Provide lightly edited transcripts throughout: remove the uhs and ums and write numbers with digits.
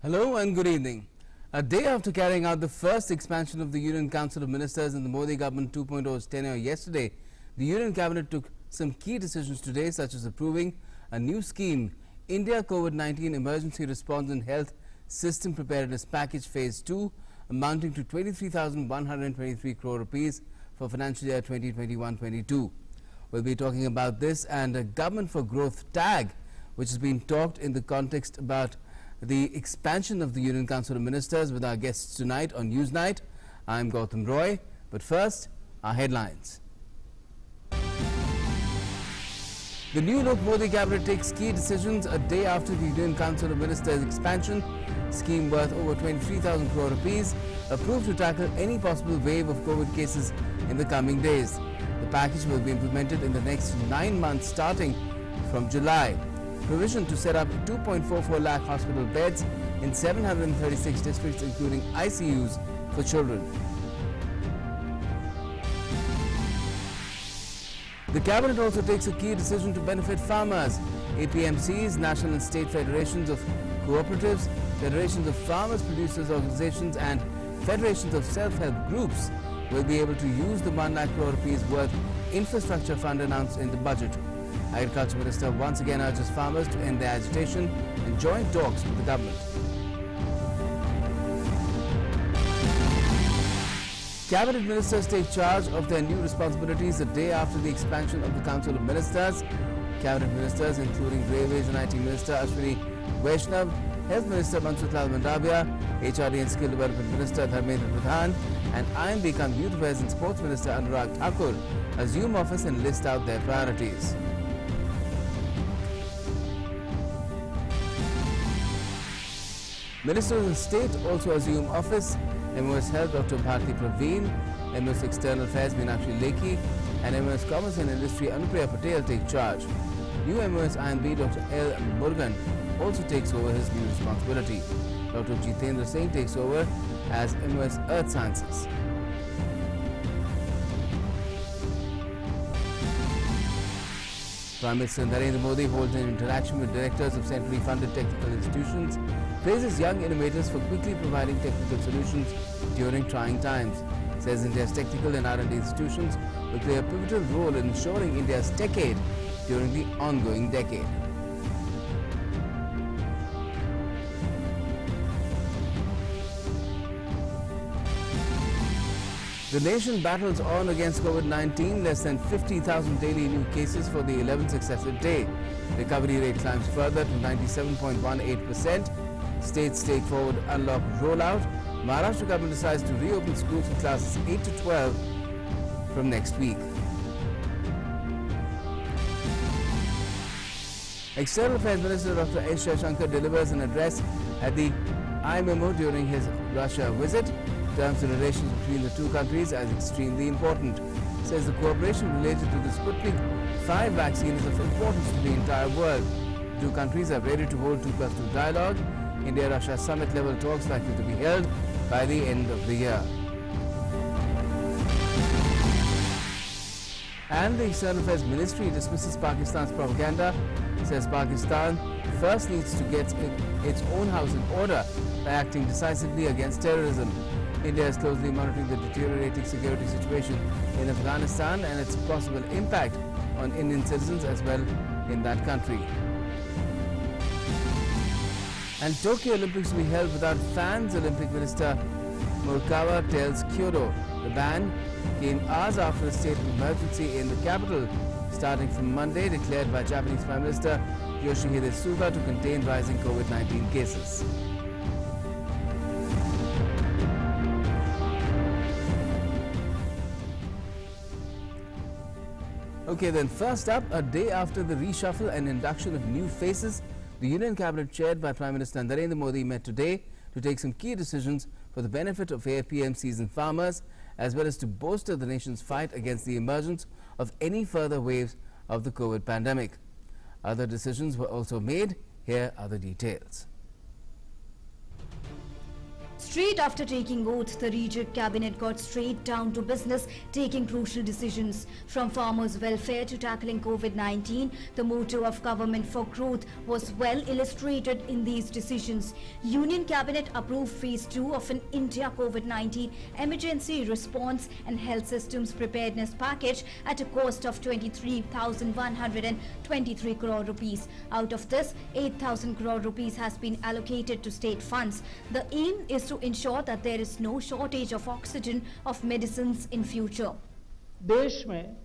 Hello and good evening. A day after carrying out the first expansion of the Union Council of Ministers in the Modi government 2.0's tenure yesterday, the Union Cabinet took some key decisions today, such as approving a new scheme, India COVID-19 Emergency Response and Health System Preparedness Package Phase 2, amounting to 23,123 crore rupees for financial year 2021-22. We'll be talking about this and a Government for Growth tag, which has been talked in the context about the expansion of the Union Council of Ministers with our guests tonight on Newsnight. I'm Gautam Roy, but first, our headlines. The new Lok Modi cabinet takes key decisions a day after the Union Council of Ministers expansion. Scheme worth over 23,000 crore rupees, approved to tackle any possible wave of COVID cases in the coming days. The package will be implemented in the next 9 months starting from July. Provision to set up 2.44 lakh hospital beds in 736 districts, including ICUs for children. The cabinet also takes a key decision to benefit farmers. APMCs, National and State Federations of Cooperatives, Federations of Farmers Producers Organizations and Federations of Self-Help Groups will be able to use the 1 lakh crore rupees worth infrastructure fund announced in the budget. Agriculture Minister once again urges farmers to end their agitation and join talks with the government. Cabinet ministers take charge of their new responsibilities a day after the expansion of the Council of Ministers. Cabinet ministers, including Railways and IT Minister Ashwini Vaishnav, Health Minister Mansukh Lal Mandaviya, HRD and Skill Development Minister Dharmendra Pradhan, and IMB cum Youth Affairs and Sports Minister Anurag Thakur assume office and list out their priorities. Ministers of State also assume office. MOS Health Dr. Bharti Praveen, MOS External Affairs Meenakshi Lekhi and MOS Commerce and Industry Anupriya Patel take charge. New MOS IMB Dr. L. Murugan also takes over his new responsibility. Dr. Jitendra Singh takes over as MOS Earth Sciences. Prime Minister Narendra Modi holds an interaction with directors of centrally funded technical institutions, praises young innovators for quickly providing technical solutions during trying times, says India's technical and R&D institutions will play a pivotal role in ensuring India's decade during the ongoing decade. The nation battles on against COVID-19, less than 50,000 daily new cases for the 11th successive day. Recovery rate climbs further to 97.18%. States take forward unlock rollout. Maharashtra government decides to reopen schools for classes 8 to 12 from next week. External Affairs Minister Dr. S. Jaishankar delivers an address at the IMMO during his Russia visit. Terms and relations between the two countries as extremely important. Says the cooperation related to the Sputnik 5 vaccine is of importance to the entire world. The two countries are ready to hold 2+2 dialogue. India-Russia summit level talks likely to be held by the end of the year. And the External Affairs Ministry dismisses Pakistan's propaganda, says Pakistan first needs to get its own house in order by acting decisively against terrorism. India is closely monitoring the deteriorating security situation in Afghanistan and its possible impact on Indian citizens as well in that country. And Tokyo Olympics will be held without fans, Olympic Minister Murakawa tells Kyoto. The ban came hours after a state of emergency in the capital, starting from Monday, declared by Japanese Prime Minister Yoshihide Suga to contain rising COVID-19 cases. Okay, then first up, a day after the reshuffle and induction of new faces, the Union Cabinet chaired by Prime Minister Narendra Modi met today to take some key decisions for the benefit of APMCs and farmers, as well as to bolster the nation's fight against the emergence of any further waves of the COVID pandemic. Other decisions were also made. Here are the details. Straight after taking oath, the Reject cabinet got straight down to business, taking crucial decisions. From farmers' welfare to tackling COVID-19, the motto of government for growth was well illustrated in these decisions. Union cabinet approved phase 2 of an India COVID-19 emergency response and health systems preparedness package at a cost of 23,123 crore rupees. Out of this, 8,000 crore rupees has been allocated to state funds. The aim is to ensure that there is no shortage of oxygen of medicines in future. देश में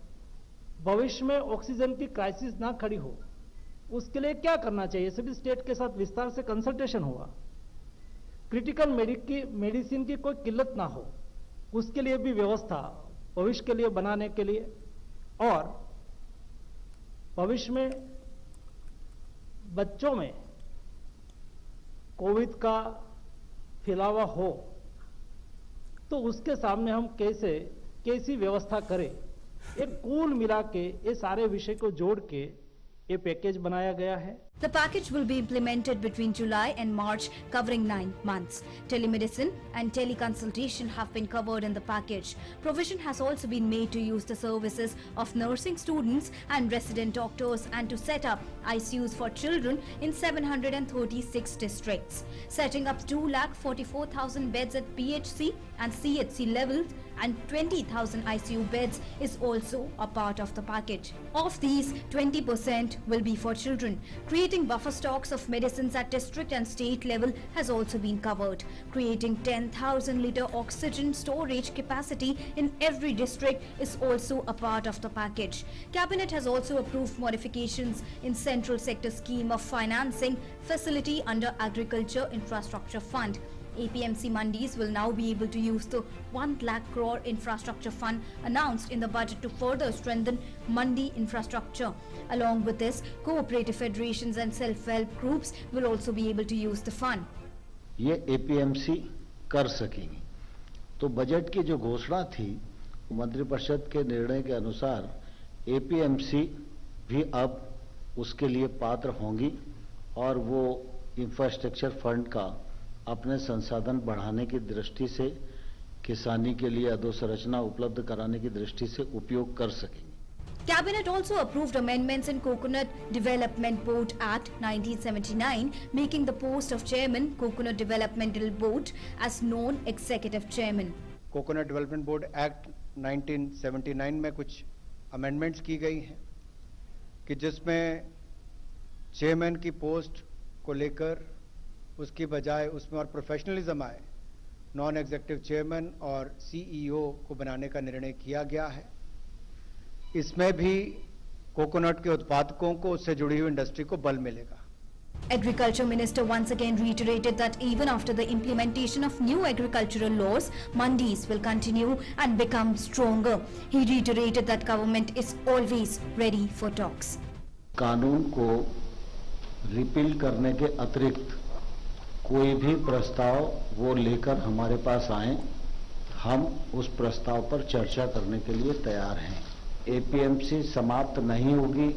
भविष्य में oxygen की crisis ना खड़ी हो, उसके लिए क्या करना चाहिए? सभी स्टेट के साथ विस्तार से कंसल्टेशन हुआ। क्रिटिकल मेडिसिन की कोई किल्लत ना हो, उसके लिए भी व्यवस्था भविष्य के लिए बनाने के लिए, और भविष्य में बच्चों में कोविड का फैलावा हो तो उसके सामने हम कैसी व्यवस्था करें, एक कुल मिला के ये सारे विषय को जोड़ के ये पैकेज बनाया गया है। The package will be implemented between July and March, covering 9 months. Telemedicine and teleconsultation have been covered in the package. Provision has also been made to use the services of nursing students and resident doctors and to set up ICUs for children in 736 districts. Setting up 2,44,000 beds at PHC and CHC levels and 20,000 ICU beds is also a part of the package. Of these, 20% will be for children. Creating buffer stocks of medicines at district and state level has also been covered. Creating 10,000 litre oxygen storage capacity in every district is also a part of the package. Cabinet has also approved modifications in central sector scheme of financing facility under Agriculture Infrastructure Fund. APMC mandis will now be able to use the 1 lakh crore infrastructure fund announced in the budget to further strengthen mandi infrastructure. Along with this, cooperative federations and self-help groups will also be able to use the fund. ये APMC कर सकेंगी। तो budget की जो घोषणा थी, मंत्रिपरिषद के निर्णय के अनुसार APMC भी अब उसके लिए पात्र होंगी और वो इंफ्रास्ट्रक्चर फंड का अपने संसाधन बढ़ाने की दृष्टि से, किसानी के लिए अधोसंरचना उपलब्ध कराने की दृष्टि से उपयोग कर सकेंगे। Cabinet also approved amendments in Coconut Development Board Act 1979, making the post of Chairman Coconut Developmental Board as non-executive chairman. Coconut development board act 1979 में कुछ अमेंडमेंट्स की गई हैं कि जिसमें चेयरमैन की पोस्ट को लेकर उसकी बजाय उसमें और प्रोफेशनलिज्म आए, नॉन एग्जीक्यूटिव चेयरमैन और सीईओ को बनाने का निर्णय किया गया है। इसमें भी कोकोनट के उत्पादकों को उससे जुड़ी हुई इंडस्ट्री को बल मिलेगा। Agriculture Minister once again reiterated that even after the implementation of new agricultural laws, mandis will continue and become stronger. He reiterated that government is always ready for talks. कानून को रिपील करने के अतिरिक्त कोई भी प्रस्ताव वो लेकर हमारे पास आए, हम उस प्रस्ताव पर चर्चा करने के लिए तैयार हैं। APMC समाप्त नहीं होगी,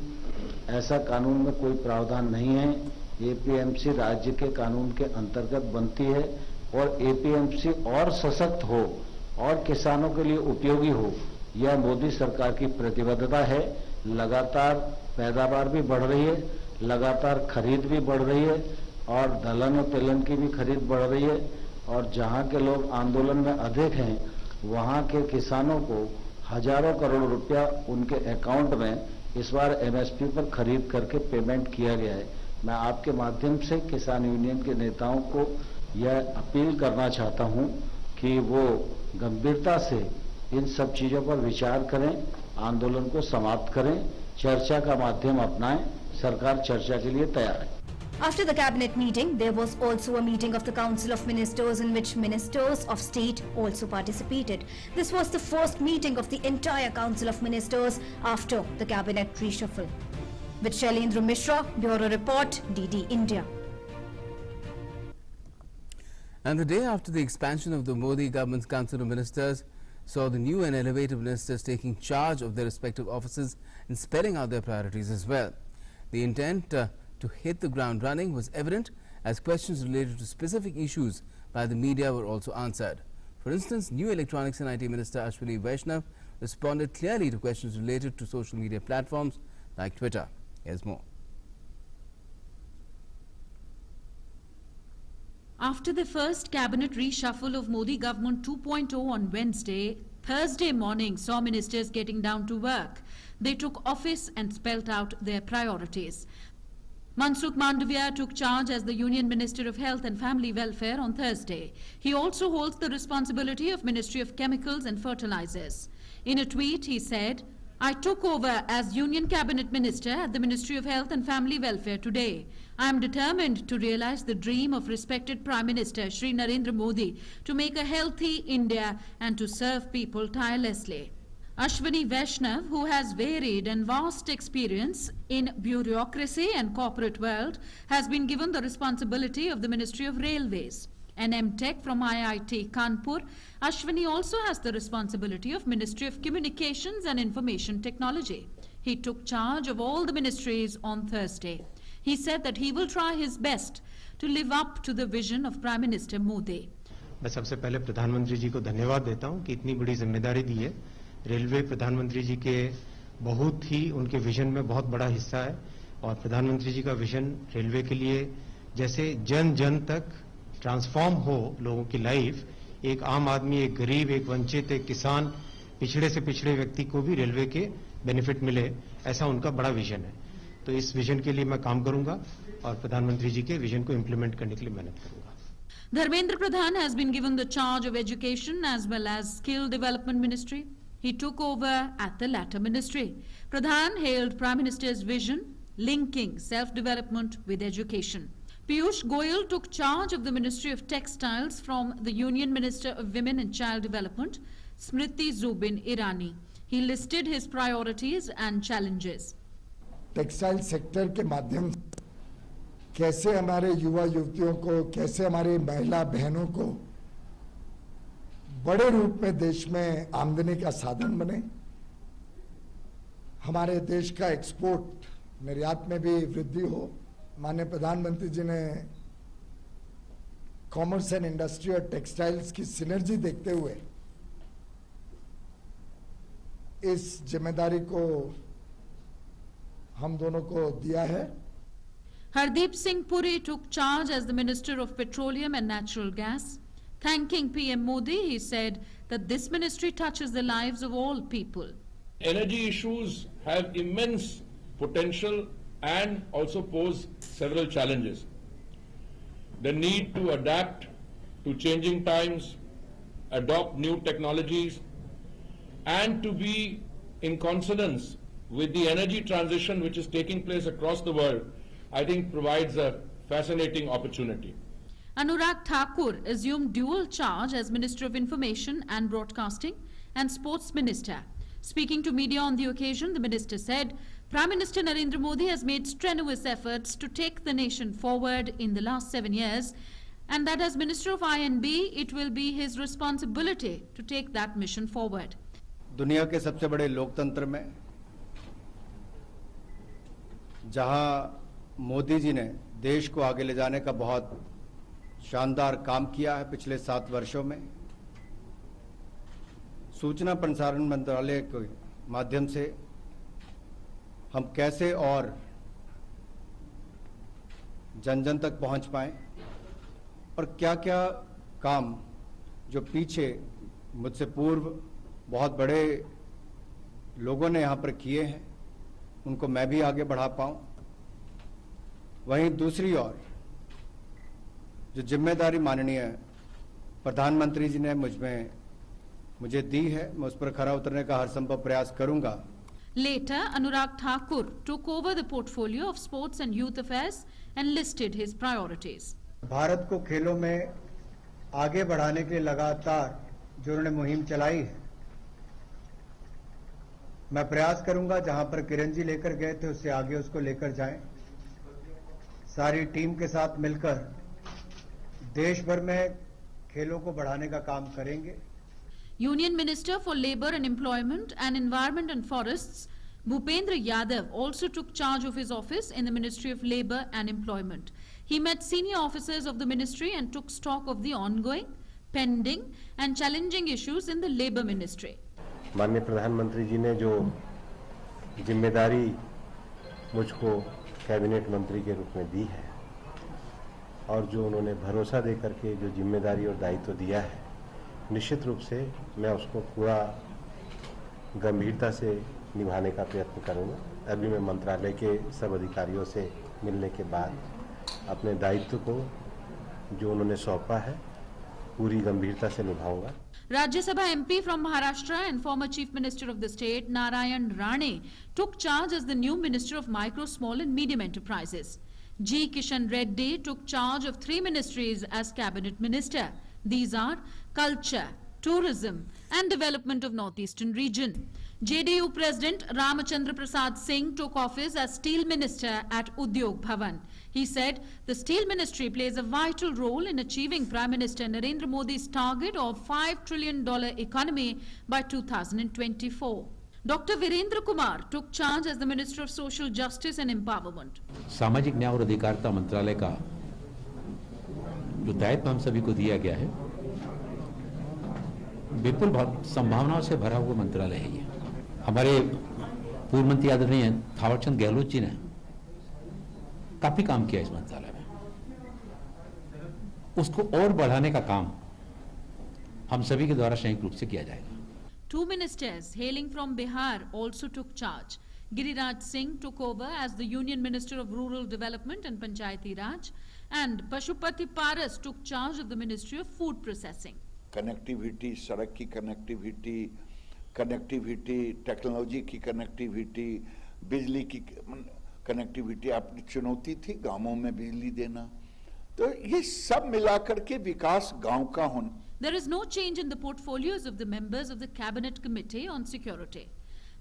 ऐसा कानून में कोई प्रावधान नहीं है। APMC राज्य के कानून के अंतर्गत बनती है और APMC और सशक्त हो और किसानों के लिए उपयोगी हो, यह मोदी सरकार की प्रतिबद्धता है। लगातार पैदावार भी बढ़ रही है, लगातार खरीद भी बढ़ रही है और दलहन और तिलहन की भी खरीद बढ़ रही है और जहां के लोग आंदोलन में अधिक हैं, वहां के किसानों को हजारों करोड़ रुपया उनके अकाउंट में इस बार MSP पर खरीद करके पेमेंट किया गया है। मैं आपके माध्यम से किसान यूनियन के नेताओं को यह अपील करना चाहता हूं कि वो गंभीरता से इन सब चीजों पर विचार करें, आंदोलन को समाप्त करें, चर्चा का माध्यम अपनाएं। सरकार चर्चा के लिए तैयार है। After the cabinet meeting, there was also a meeting of the Council of Ministers in which ministers of state also participated. This was the first meeting of the entire Council of Ministers after the cabinet reshuffle. With Shailendra Mishra, Bureau Report, DD India. And the day after the expansion of the Modi government's Council of Ministers saw the new and elevated ministers taking charge of their respective offices and spelling out their priorities as well. The intent to hit the ground running was evident as questions related to specific issues by the media were also answered. For instance, new Electronics and IT Minister Ashwini Vaishnav responded clearly to questions related to social media platforms like Twitter. Here's more. After the first cabinet reshuffle of Modi government 2.0 on Wednesday, Thursday morning saw ministers getting down to work. They took office and spelt out their priorities. Mansukh Mandavia took charge as the Union Minister of Health and Family Welfare on Thursday. He also holds the responsibility of Ministry of Chemicals and Fertilizers. In a tweet, he said, "I took over as Union Cabinet Minister at the Ministry of Health and Family Welfare today. I am determined to realize the dream of respected Prime Minister Shri Narendra Modi to make a healthy India and to serve people tirelessly." Ashwini Vaishnav, who has varied and vast experience in bureaucracy and corporate world, has been given the responsibility of the Ministry of Railways. An M.Tech from IIT Kanpur, Ashwini also has the responsibility of Ministry of Communications and Information Technology. He took charge of all the ministries on Thursday. He said that he will try his best to live up to the vision of Prime Minister Modi. मैं सबसे पहले प्रधानमंत्री जी को धन्यवाद देता हूं कि इतनी बड़ी जिम्मेदारी दी है। रेलवे प्रधानमंत्री जी के बहुत ही उनके विजन में बहुत बड़ा हिस्सा है और प्रधानमंत्री जी का विजन रेलवे के लिए जैसे जन जन तक ट्रांसफॉर्म हो लोगों की लाइफ, एक आम आदमी, एक गरीब, एक वंचित, एक किसान, पिछड़े से पिछड़े व्यक्ति को भी रेलवे के बेनिफिट मिले, ऐसा उनका बड़ा विजन है। तो इस विजन के लिए मैं काम करूंगा और प्रधानमंत्री जी के विजन को इंप्लीमेंट करने के लिए मेहनत करूंगा। Dharmendra Pradhan has been given the charge of Education as well as Skill Development Ministry. He took over at the latter ministry. Pradhan hailed Prime Minister's vision, linking self-development with education. Piyush Goyal took charge of the Ministry of Textiles from the Union Minister of Women and Child Development, Smriti Zubin Irani. He listed his priorities and challenges. Textile sector के माध्यम से कैसे हमारे युवा युवतियों को, कैसे हमारी महिला बहनों को बड़े रूप में देश में आमदनी का साधन बने, हमारे देश का एक्सपोर्ट निर्यात में भी वृद्धि हो। माननीय प्रधानमंत्री जी ने कॉमर्स एंड इंडस्ट्री और टेक्सटाइल्स की सिनर्जी देखते हुए इस जिम्मेदारी को हम दोनों को दिया है। Hardeep Singh Puri took charge as the Minister of Petroleum and Natural Gas. Thanking PM Modi, he said that this ministry touches the lives of all people. Energy issues have immense potential and also pose several challenges. The need to adapt to changing times, adopt new technologies, and to be in consonance with the energy transition which is taking place across the world, I think provides a fascinating opportunity. Anurag Thakur assumed dual charge as Minister of Information and Broadcasting and Sports Minister. Speaking to media on the occasion, the minister said, Prime Minister Narendra Modi has made strenuous efforts to take the nation forward in the last 7 years, and that as Minister of INB, it will be his responsibility to take that mission forward. दुनिया के सबसे बड़े लोकतंत्र में जहां मोदी जी ने देश को आगे ले जाने का बहुत शानदार काम किया है पिछले 7 वर्षों में, सूचना प्रसारण मंत्रालय के माध्यम से हम कैसे और जन जन तक पहुंच पाएं और क्या क्या काम जो पीछे मुझसे पूर्व बहुत बड़े लोगों ने यहाँ पर किए हैं उनको मैं भी आगे बढ़ा पाऊं। वहीं दूसरी ओर जो जिम्मेदारी माननीय प्रधानमंत्री जी ने मुझे दी है, मैं उस पर खरा उतरने का हर संभव प्रयास करूंगा। Later, Anurag Thakur took over the portfolio of Sports and Youth Affairs and listed his priorities. Bharat को खेलों में आगे बढ़ाने के लिए लगातार जो उन्होंने मुहिम चलाई है, मैं प्रयास करूंगा जहां पर किरण जी लेकर गए थे उससे आगे उसको लेकर जाएं। सारी टीम के साथ मिलकर देश भर में खेलों को बढ़ाने का काम करेंगे। Union Minister for Labour and Employment and Environment and Forests, Bhupendra Yadav, also took charge of his office in the Ministry of Labour and Employment. He met senior officers of the ministry and took stock of the ongoing, pending and challenging issues in the Labour Ministry. माननीय प्रधानमंत्री जी ने जो जिम्मेदारी मुझको cabinet मंत्री के रूप में दी है और जो उन्होंने भरोसा देकर के जो जिम्मेदारी और दायित्व दिया है, निश्चित रूप से मैं उसको पूरा गंभीरता से निभाने का प्रयत्न करूंगा। अभी मैं मंत्रालय के सब अधिकारियों से मिलने के बाद अपने दायित्व को जो उन्होंने सौंपा है पूरी गंभीरता से निभाऊंगा। Rajya Sabha MP from Maharashtra and former Chief Minister of the state, Narayan Rane, took charge as the new Minister of Micro, Small and Medium Enterprises. G. Kishan Reddy took charge of 3 ministries as Cabinet Minister. These are Culture, Tourism and Development of Northeastern Region. JDU President Ramachandra Prasad Singh took office as Steel Minister at Udyog Bhavan. He said the Steel Ministry plays a vital role in achieving Prime Minister Narendra Modi's target of $5 trillion economy by 2024. Dr. Virendra Kumar took charge as the Minister of Social Justice and Empowerment. सामाजिक न्याय और अधिकारिता मंत्रालय का जो दायित्व हम सभी को दिया गया है, बिल्कुल संभावनाओं से भरा हुआ मंत्रालय है ये। हमारे पूर्व मंत्री आदरणीय थावरचंद गहलोत जी ने काफी काम किया इस मंत्रालय में, उसको और बढ़ाने का काम हम सभी के द्वारा संयुक्त रूप से किया जाएगा। 2 ministers hailing from Bihar also took charge. Giriraj Singh took over as the Union Minister of Rural Development and Panchayati Raj, and Pashupati Paras took charge of the Ministry of Food Processing. Connectivity, सड़क की connectivity, technology की connectivity, बिजली की connectivity अपनी चुनौती थी, गांवों में बिजली देना, तो ये सब मिलाकर के विकास गांव का होना। There is no change in the portfolios of the members of the Cabinet Committee on Security.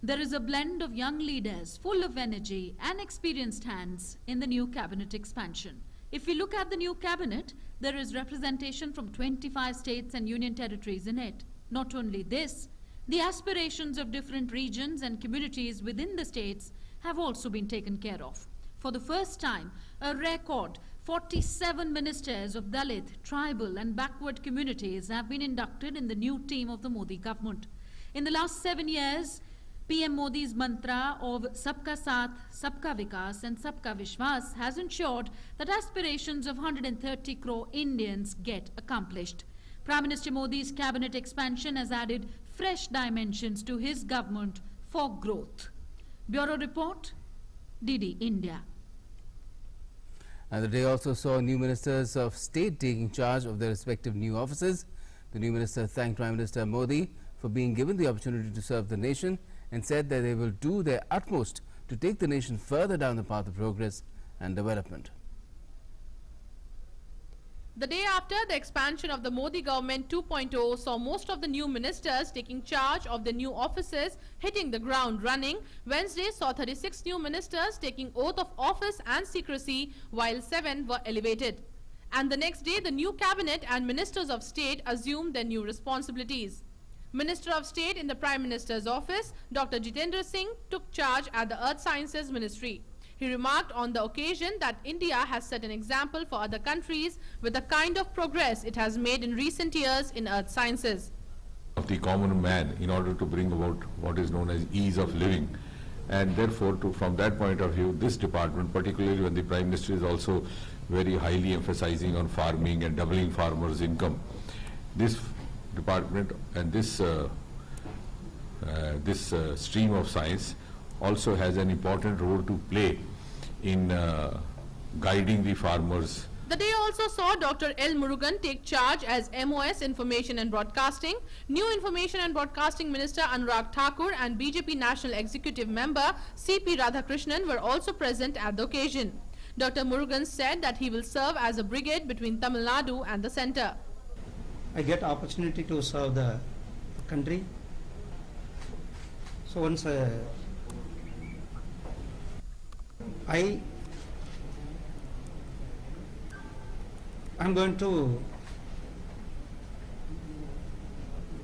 There is a blend of young leaders full of energy and experienced hands in the new cabinet expansion. If we look at the new cabinet, there is representation from 25 states and union territories in it. Not only this, the aspirations of different regions and communities within the states have also been taken care of. For the first time, a record 47 ministers of Dalit, tribal and backward communities have been inducted in the new team of the Modi government. In the last 7 years, PM Modi's mantra of Sabka Saath, Sabka Vikas and Sabka Vishwas has ensured that aspirations of 130 crore Indians get accomplished. Prime Minister Modi's cabinet expansion has added fresh dimensions to his government for growth. Bureau Report, DD India. And the day also saw new ministers of state taking charge of their respective new offices. The new minister thanked Prime Minister Modi for being given the opportunity to serve the nation and said that they will do their utmost to take the nation further down the path of progress and development. The day after the expansion of the Modi government 2.0 saw most of the new ministers taking charge of the new offices hitting the ground running. Wednesday saw 36 new ministers taking oath of office and secrecy, while 7 were elevated. And the next day, the new cabinet and ministers of state assumed their new responsibilities. Minister of State in the Prime Minister's office, Dr. Jitendra Singh, took charge at the Earth Sciences Ministry. He remarked on the occasion that India has set an example for other countries with the kind of progress it has made in recent years in earth sciences. Of the common man in order to bring about what is known as ease of living, and therefore from that point of view, this department, particularly when the Prime Minister is also very highly emphasizing on farming and doubling farmers' income, this department and this stream of science also has an important role to play in guiding the farmers. The day also saw Dr. L. Murugan take charge as MOS Information and Broadcasting. New Information and Broadcasting Minister Anurag Thakur and BJP National Executive Member C.P. Radhakrishnan were also present at the occasion. Dr. Murugan said that he will serve as a brigade between Tamil Nadu and the centre. I get opportunity to serve the country. So once I'm going to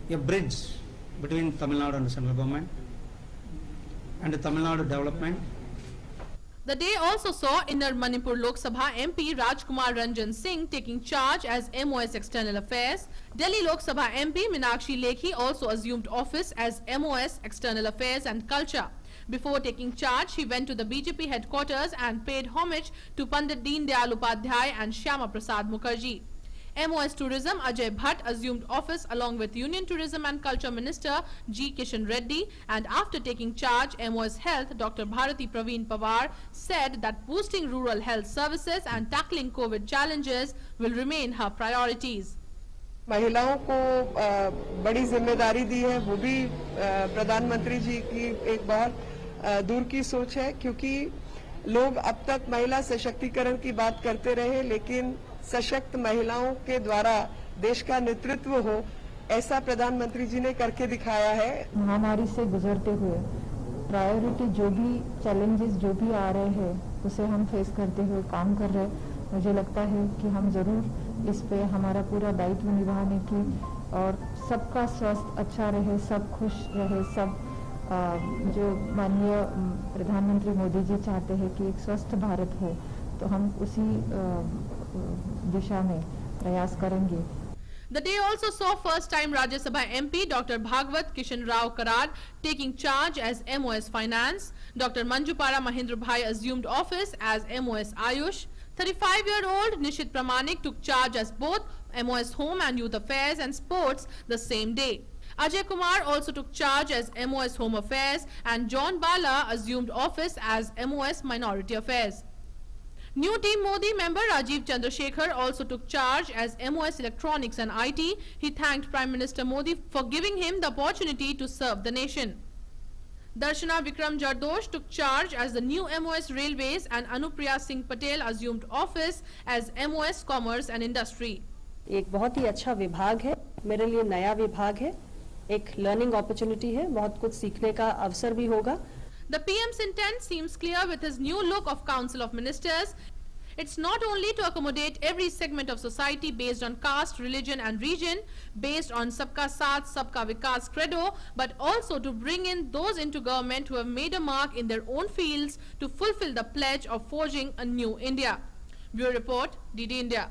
a bridge between Tamil Nadu and the central government and the Tamil Nadu development. The day also saw Inner Manipur Lok Sabha MP Rajkumar Ranjan Singh taking charge as MOS External Affairs. Delhi Lok Sabha MP Meenakshi Lekhi also assumed office as MOS External Affairs and Culture. Before taking charge, he went to the BJP headquarters and paid homage to Pandit Deen Dayal Upadhyay and Shyama Prasad Mukherjee. MOS Tourism Ajay Bhatt assumed office along with Union Tourism and Culture Minister G. Kishan Reddy, and after taking charge, MOS Health Dr. Bharati Praveen Pawar said that boosting rural health services and tackling COVID challenges will remain her priorities. महिलाओं को बड़ी जिम्मेदारी दी है, वो भी प्रधानमंत्री जी की एक बहुत दूर की सोच है, क्योंकि लोग अब तक महिला सशक्तिकरण की बात करते रहे, लेकिन सशक्त महिलाओं के द्वारा देश का नेतृत्व हो, ऐसा प्रधानमंत्री जी ने करके दिखाया है। महामारी से गुजरते हुए प्रायोरिटी जो भी चैलेंजेस जो भी आ रहे हैं उसे हम फेस करते हुए काम कर रहे हैं। मुझे लगता है कि हम जरूर इस पे हमारा पूरा दायित्व निभाने की, और सबका स्वास्थ्य अच्छा रहे, सब खुश रहे, सब जो माननीय प्रधानमंत्री मोदी जी चाहते हैं कि एक स्वस्थ भारत हो, तो हम उसी दिशा में प्रयास करेंगे। The day also saw first-time Rajya Sabha MP Dr. Bhagwat Kishan Rao Karad taking charge as MOS Finance. Dr. Manjupara Mahindra Bhai assumed office as MOS Ayush. 35-year-old Nishit Pramanik took charge as both MOS Home and Youth Affairs and Sports the same day. Ajay Kumar also took charge as MOS Home Affairs, and John Bala assumed office as MOS Minority Affairs. New Team Modi member Rajiv Chandrasekhar also took charge as MOS Electronics and IT. He thanked Prime Minister Modi for giving him the opportunity to serve the nation. Darshana Vikram Jardosh took charge as the new MOS Railways, and Anupriya Singh Patel assumed office as MOS Commerce and Industry. एक बहुत ही अच्छा विभाग है, मेरे लिए नया विभाग है, एक लर्निंग अपॉर्चुनिटी है, बहुत कुछ सीखने का अवसर भी होगा। The PM's intent seems clear with his new look of Council of Ministers. It's not only to accommodate every segment of society based on caste, religion and region, based on Sabka Saath, Sabka Vikas credo, but also to bring in those into government who have made a mark in their own fields to fulfill the pledge of forging a new India. Bureau Report, DD India.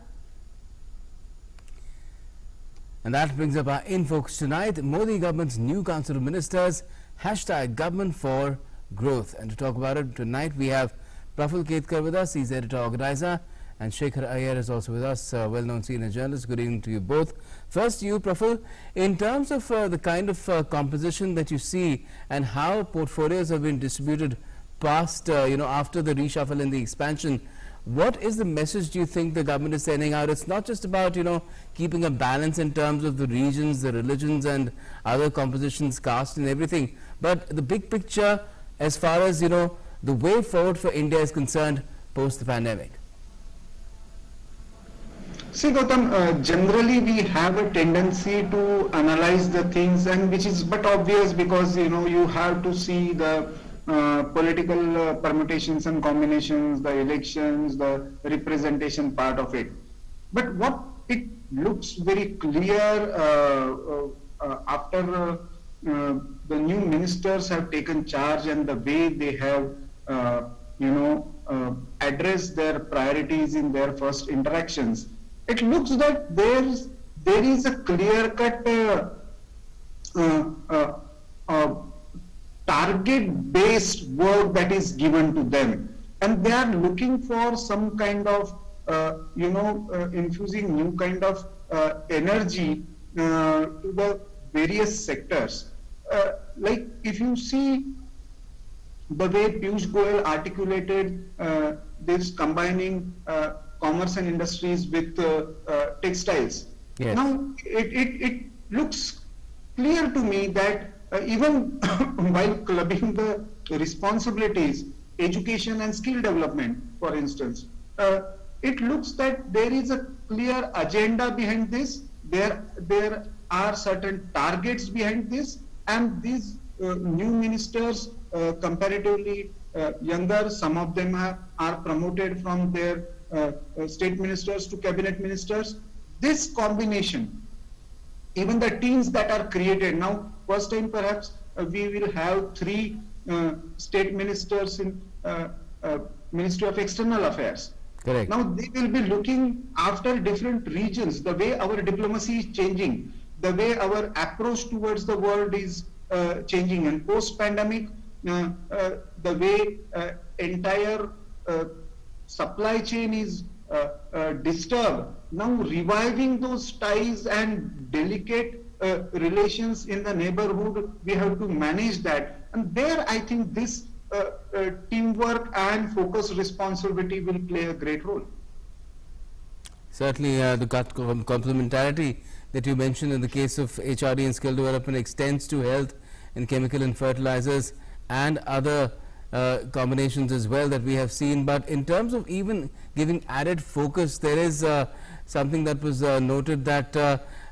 And that brings up our In Focus tonight. Modi government's new Council of Ministers, hashtag Government for Growth. And to talk about it tonight, we have Praful Ketkar with us. He's editor organizer, and Shekhar Iyer is also with us, well-known senior journalist. Good evening to you both. First to you, Praful, in terms of the kind of composition that you see and how portfolios have been distributed past, after the reshuffle and the expansion, what is the message do you think the government is sending out? It's not just about, keeping a balance in terms of the regions, the religions and other compositions, caste and everything, but the big picture as far as, the way forward for India is concerned post the pandemic. See, Gautam, generally we have a tendency to analyze the things, and which is but obvious because, you have to see the political permutations and combinations, the elections, the representation part of it. But what it looks very clear after the new ministers have taken charge and the way they have, addressed their priorities in their first interactions, it looks that there is a clear-cut target-based work that is given to them, and they are looking for some kind of, infusing new kind of energy to the various sectors. Like if you see the way Piyush Goyal articulated this combining commerce and industries with textiles. Yes. Now it looks clear to me that even while clubbing the responsibilities, education and skill development, for instance, it looks that there is a clear agenda behind this. There are certain targets behind this, and these new ministers, comparatively younger, some of them are promoted from their state ministers to cabinet ministers. This combination, even the teams that are created now, first time perhaps we will have 3 state ministers in Ministry of External Affairs. Correct. Now they will be looking after different regions, the way our diplomacy is changing, the way our approach towards the world is changing, and post-pandemic, the way entire supply chain is disturbed. Now reviving those ties and delicate relations in the neighborhood, we have to manage that. And there I think this teamwork and focus responsibility will play a great role. Certainly, the complementarity that you mentioned in the case of HRD and skill development extends to health and chemical and fertilizers and other combinations as well that we have seen. But in terms of even giving added focus, there is something that was noted that,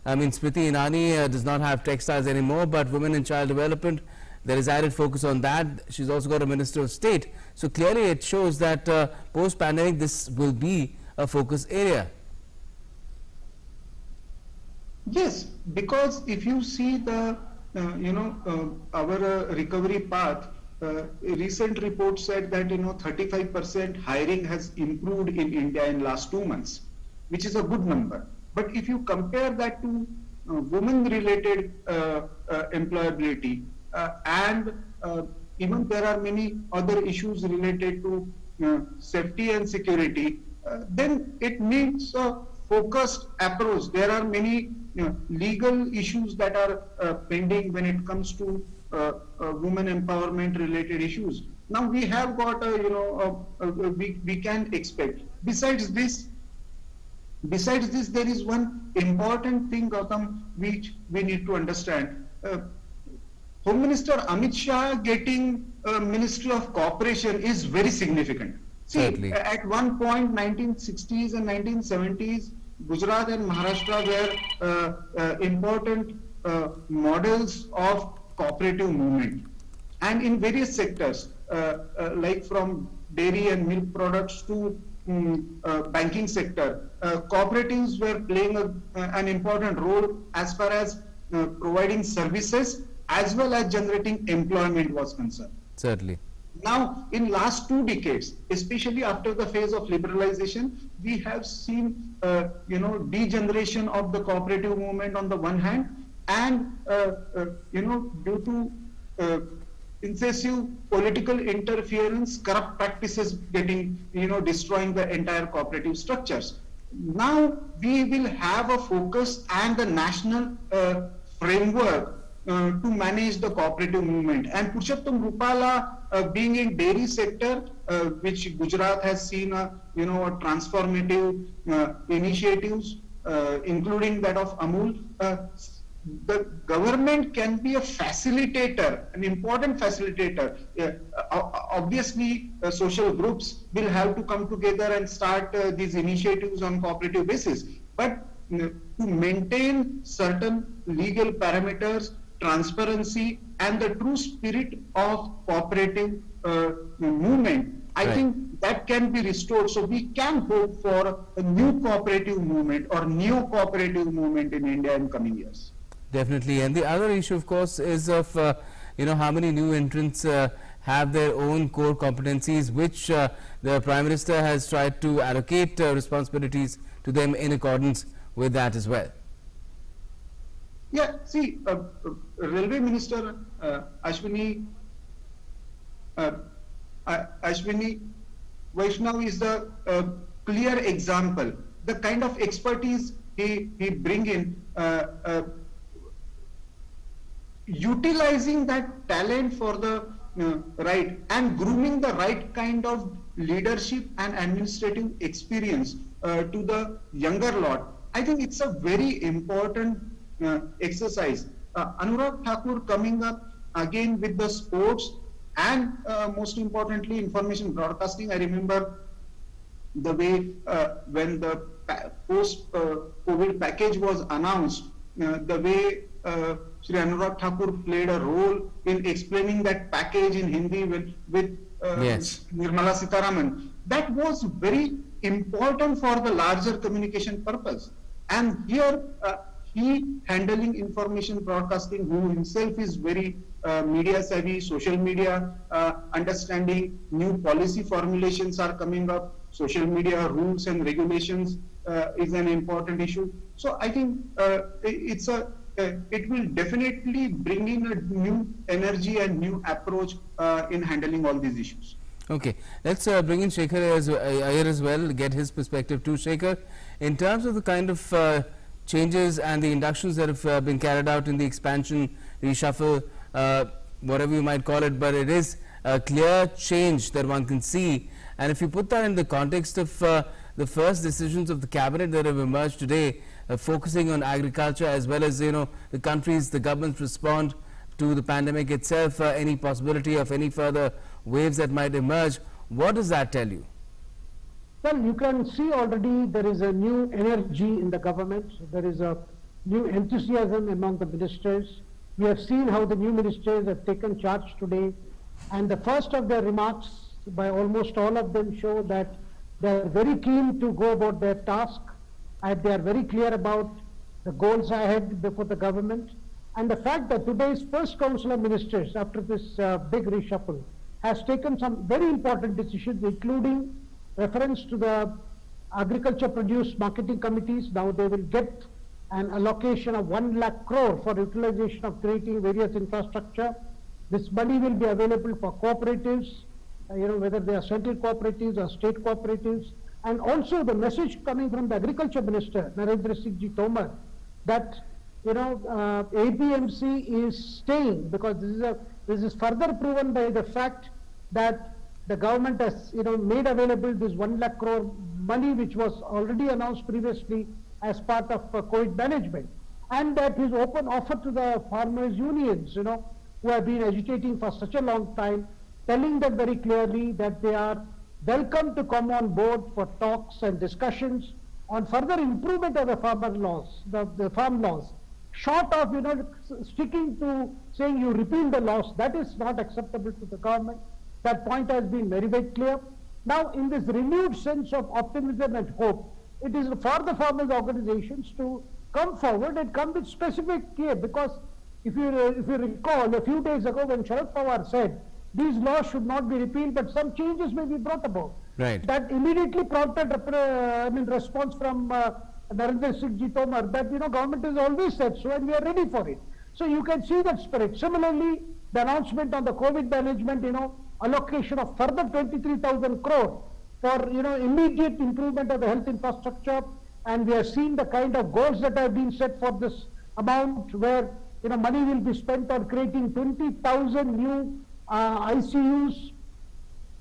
I mean, Smriti Irani does not have textiles anymore, but women and child development, there is added focus on that. She's also got a Minister of State. So clearly it shows that post-pandemic this will be a focus area. Yes, because if you see the, our recovery path, a recent report said that, 35% hiring has improved in India in last 2 months, which is a good number. But if you compare that to women-related employability, and even there are many other issues related to safety and security, then it needs a focused approach. There are many legal issues that are pending when it comes to women empowerment related issues. Now we have got we can expect. Besides this, there is one important thing, Gautam, which we need to understand. Home Minister Amit Shah getting Ministry of Cooperation is very significant. See, at one point, 1960s and 1970s, Gujarat and Maharashtra were important models of cooperative movement. And in various sectors, like from dairy and milk products to banking sector, cooperatives were playing an important role as far as providing services as well as generating employment was concerned. Certainly. Now, in last 2 decades, especially after the phase of liberalization, we have seen, degeneration of the cooperative movement on the one hand, and, due to excessive political interference, corrupt practices getting, destroying the entire cooperative structures. Now, we will have a focus and the national framework to manage the cooperative movement. And Purushottam Rupala, being in dairy sector, which Gujarat has seen a transformative initiatives, including that of Amul. The government can be a facilitator, an important facilitator. Obviously, social groups will have to come together and start these initiatives on cooperative basis. But to maintain certain legal parameters, transparency, and the true spirit of cooperative movement, I think that can be restored. So we can hope for a new cooperative movement or neo cooperative movement in India in coming years. Definitely. And the other issue, of course, is of how many new entrants have their own core competencies, which the Prime Minister has tried to allocate responsibilities to them in accordance with that as well. Yeah, see, Railway Minister Ashwini Vaishnav is the clear example. The kind of expertise he bring in, utilizing that talent for the right and grooming the right kind of leadership and administrative experience to the younger lot. I think it's a very important exercise. Anurag Thakur coming up again with the sports and most importantly information broadcasting. I remember the way when the post-COVID package was announced, the way Shri Anurag Thakur played a role in explaining that package in Hindi with Nirmala Sitharaman. That was very important for the larger communication purpose. And here he handling information broadcasting, who himself is very media savvy, social media understanding, new policy formulations are coming up, social media rules and regulations is an important issue. So I think it will definitely bring in a new energy and new approach in handling all these issues. Okay, let's bring in Shekhar Iyer as well, get his perspective too. Shekhar, in terms of the kind of changes and the inductions that have been carried out in the expansion, reshuffle, whatever you might call it, but it is a clear change that one can see. And if you put that in the context of the first decisions of the cabinet that have emerged today, focusing on agriculture as well as, you know, the government's respond to the pandemic itself, any possibility of any further waves that might emerge, what does that tell you? Well, you can see already there is a new energy in the government. There is a new enthusiasm among the ministers. We have seen how the new ministers have taken charge today, and the first of their remarks by almost all of them show that they are very keen to go about their task, and they are very clear about the goals ahead before the government. And the fact that today's first Council of Ministers after this big reshuffle has taken some very important decisions, including reference to the agriculture produce marketing committees. Now they will get an allocation of 1 lakh crore for utilization of creating various infrastructure. This money will be available for cooperatives, whether they are central cooperatives or state cooperatives. And also the message coming from the Agriculture Minister, Narendra Singh Ji Tomar, that APMC is staying, because this is further proven by the fact that the government has made available this 1 lakh crore money, which was already announced previously as part of COVID management, and that is open offer to the farmers unions, who have been agitating for such a long time, telling them very clearly that they are welcome to come on board for talks and discussions on further improvement of the farmer laws, the farm laws. Short of sticking to saying you repeal the laws, that is not acceptable to the government. That point has been very, very clear. Now, in this renewed sense of optimism and hope, it is for the farmers' organizations to come forward and come with specific care, because if you recall, a few days ago when Sharad Pawar said these laws should not be repealed, but some changes may be brought about. Right. That immediately prompted response from Narendra Singh Ji Tomar that government has always said so and we are ready for it. So you can see that spirit. Similarly, the announcement on the COVID management, allocation of further 23,000 crore for immediate improvement of the health infrastructure, and we have seen the kind of goals that have been set for this amount, where money will be spent on creating 20,000 new ICUs.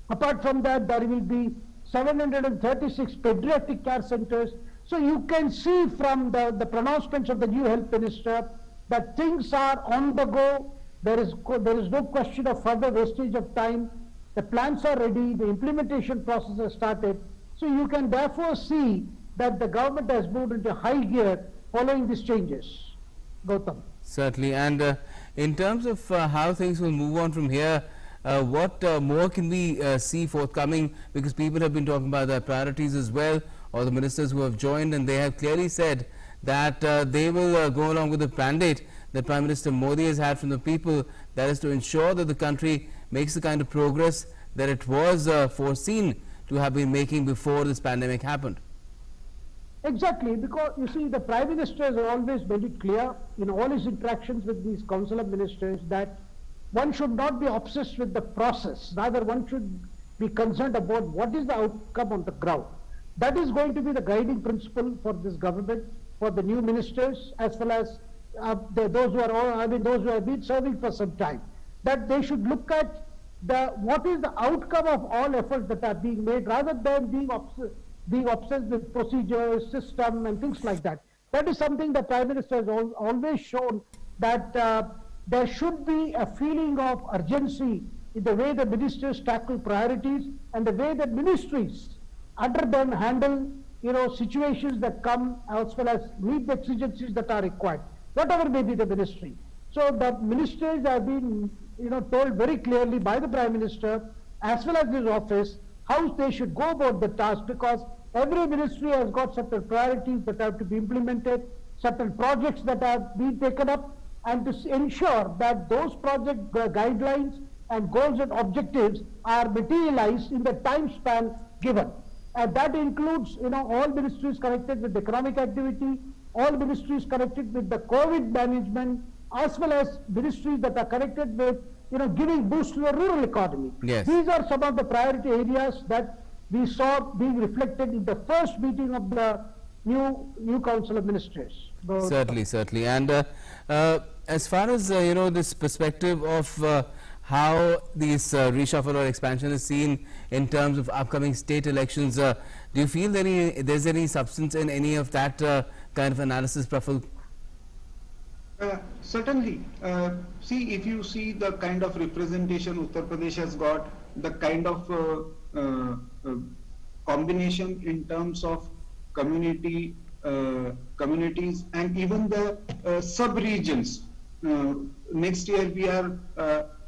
Apart from that, there will be 736 pediatric care centers. So you can see from the pronouncements of the new health minister that things are on the go. There is no question of further wastage of time. The plans are ready, the implementation process has started. So you can therefore see that the government has moved into high gear following these changes. Gautam. Certainly, and in terms of how things will move on from here, what more can we see forthcoming, because people have been talking about their priorities as well, or the ministers who have joined, and they have clearly said that they will go along with the mandate that Prime Minister Modi has had from the people, that is to ensure that the country makes the kind of progress that it was foreseen to have been making before this pandemic happened. Exactly, because you see, the Prime Minister has always made it clear in all his interactions with these Council of Ministers that one should not be obsessed with the process, rather one should be concerned about what is the outcome on the ground. That is going to be the guiding principle for this government, for the new ministers, as well as those who have been serving for some time. That they should look at what is the outcome of all efforts that are being made, rather than being obsessed with procedures, system, and things like that. That is something the Prime Minister has always shown, that there should be a feeling of urgency in the way the ministers tackle priorities and the way that ministries under them handle situations that come, as well as meet the exigencies that are required, whatever may be the ministry. So the ministers have been told very clearly by the Prime Minister as well as his office how they should go about the task, because every ministry has got certain priorities that have to be implemented, certain projects that have been taken up, and to ensure that those project guidelines and goals and objectives are materialized in the time span given. And that includes, all ministries connected with economic activity, all ministries connected with the COVID management, as well as ministries that are connected with, giving boost to the rural economy. Yes. These are some of the priority areas that we saw being reflected in the first meeting of the new Council of Ministers. Certainly. And as far as, this perspective of how this reshuffle or expansion is seen in terms of upcoming state elections, do you feel there's any substance in any of that kind of analysis, Praful? Certainly. See, if you see the kind of representation Uttar Pradesh has got, the kind of combination in terms of communities and even the sub-regions. Next year we are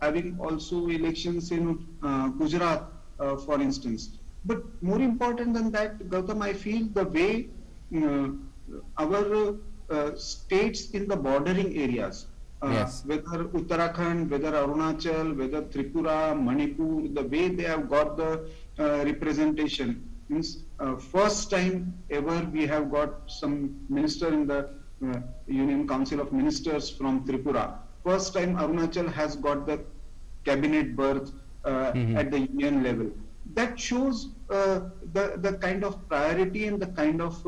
having also elections in Gujarat, for instance. But more important than that, Gautam, I feel the way our states in the bordering areas, whether Uttarakhand, whether Arunachal, whether Tripura, Manipur, the way they have got the representation, means first time ever we have got some minister in the Union Council of Ministers from Tripura. First time Arunachal has got the cabinet berth at the union level. That shows the kind of priority and the kind of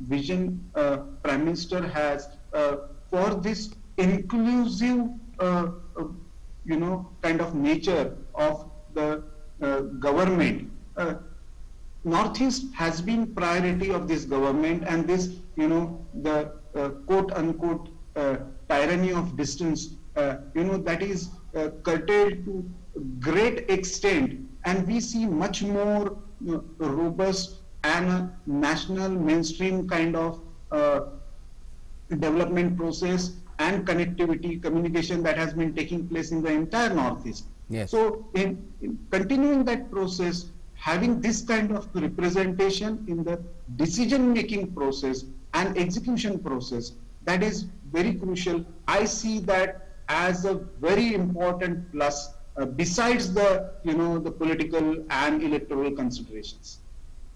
vision Prime Minister has for this inclusive, kind of nature of the government. Northeast has been priority of this government, and this, the quote unquote tyranny of distance, that is curtailed to great extent, and we see much more robust and a national mainstream kind of development process and connectivity, communication that has been taking place in the entire Northeast. Yes. So in continuing that process, having this kind of representation in the decision-making process and execution process, that is very crucial. I see that as a very important plus, besides the, the political and electoral considerations.